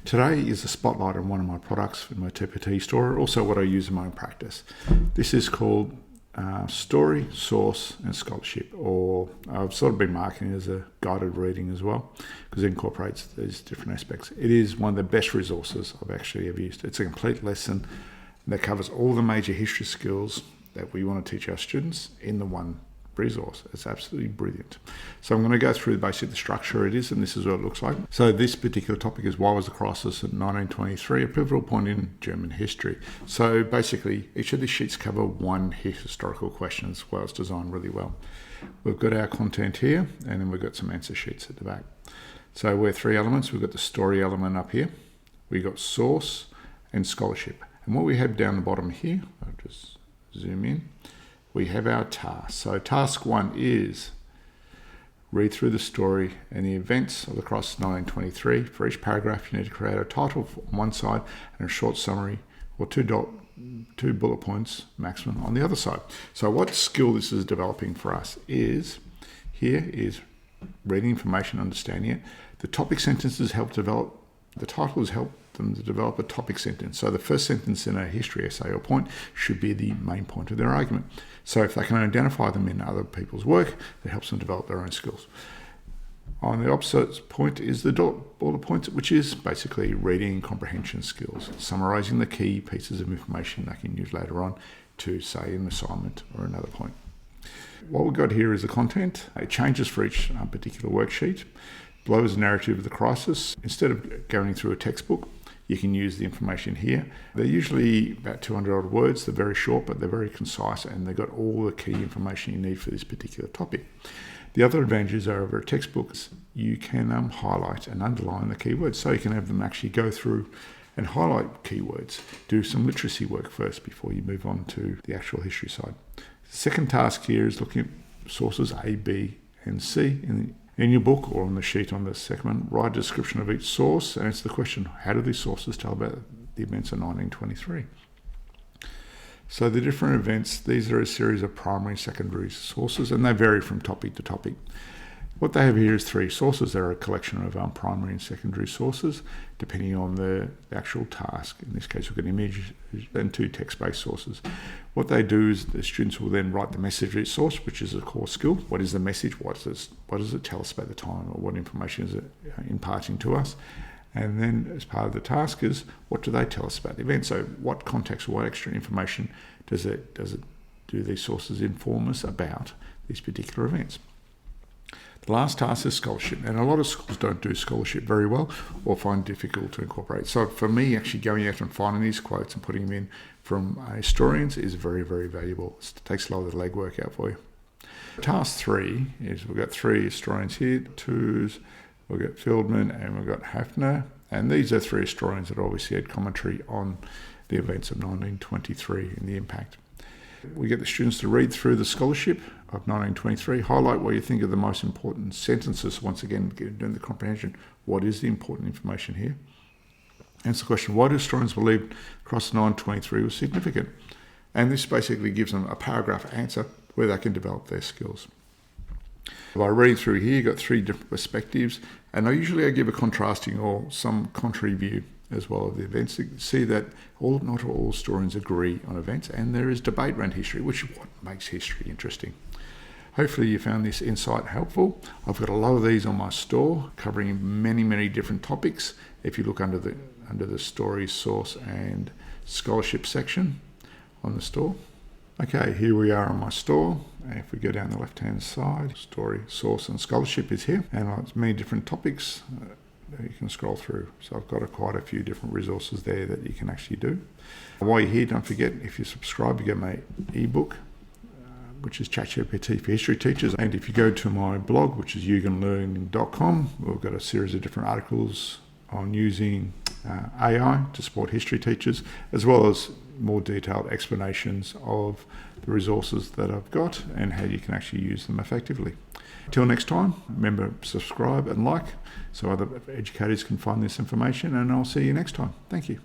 Today is a spotlight on one of my products in my TPT store, also what I use in my own practice. This is called Story, Source and Scholarship, or I've sort of been marketing it as a guided reading as well, because it incorporates these different aspects. It is one of the best resources I've actually ever used. It's a complete lesson that covers all the major history skills that we want to teach our students in the one resource. It's absolutely brilliant. So I'm going to go through basically the structure it is, and this is what it looks like. So this particular topic is why was the crisis in 1923 a pivotal point in German history. So basically each of these sheets cover one historical question as well. It's designed really well. We've got our content here, and then we've got some answer sheets at the back. So we're three elements. We've got the story element up here. We've got source and scholarship. And what we have down the bottom here, I'll just zoom in, we have our task. So task one is read through the story and the events of the crisis 1923. For each paragraph, you need to create a title on one side and a short summary or two bullet points maximum on the other side. So what skill this is developing for us is, here is reading information, understanding it. The topic sentences help develop, the titles help them to develop a topic sentence. So the first sentence in a history essay or point should be the main point of their argument. So if they can identify them in other people's work, it helps them develop their own skills. On the opposite point is the bullet points, which is basically reading and comprehension skills, summarising the key pieces of information they can use later on to, say, an assignment or another point. What we've got here is the content. It changes for each particular worksheet. Below is a narrative of the crisis. Instead of going through a textbook, you can use the information here. They're usually about 200 odd words. They're very short, but they're very concise, and they've got all the key information you need for this particular topic. The other advantages are over a textbook is you can highlight and underline the keywords. So you can have them actually go through and highlight keywords, do some literacy work first before you move on to the actual history side. The second task here is looking at sources A, B, and C in your book or on the sheet on the second one. Write a description of each source and answer the question, how do these sources tell about the events of 1923? So the different events, these are a series of primary and secondary sources, and they vary from topic to topic. What they have here is three sources. They're a collection of primary and secondary sources, depending on the actual task. In this case, we've got image and two text-based sources. What they do is the students will then write the message of each source, which is a core skill. What is the message? What does it tell us about the time, or what information is it imparting to us? And then as part of the task is, what do they tell us about the event? So what context or what extra information do these sources inform us about these particular events? The last task is scholarship, and a lot of schools don't do scholarship very well or find it difficult to incorporate. So for me, actually going out and finding these quotes and putting them in from historians is very, very valuable. It takes a lot of the legwork out for you. Task 3 is, we've got 3 historians here, we've got Feldman and we've got Hafner, and these are 3 historians that obviously had commentary on the events of 1923 and the impact. We get the students to read through the scholarship of 1923, highlight what you think are the most important sentences. Once again, doing the comprehension, what is the important information here? Answer the question, why do historians believe across 1923 was significant? And this basically gives them a paragraph answer where they can develop their skills. By reading through here, you've got 3 different perspectives, and I give a contrasting or some contrary view as well of the events. You see that not all historians agree on events, and there is debate around history, which is what makes history interesting. Hopefully you found this insight helpful. I've got a lot of these on my store covering many, many different topics. If you look under the story, source and scholarship section on the store. Okay, here we are on my store. If we go down the left-hand side, story, source and scholarship is here, and it's many different topics you can scroll through. So I've got quite a few different resources there that you can actually do. While you're here, don't forget, if you subscribe, you get my ebook, which is ChatGPT for history teachers. And if you go to my blog, which is yugenlearning.com, we've got a series of different articles on using AI to support history teachers, as well as more detailed explanations of the resources that I've got and how you can actually use them effectively. Till next time, remember, subscribe and like so other educators can find this information, and I'll see you next time. Thank you.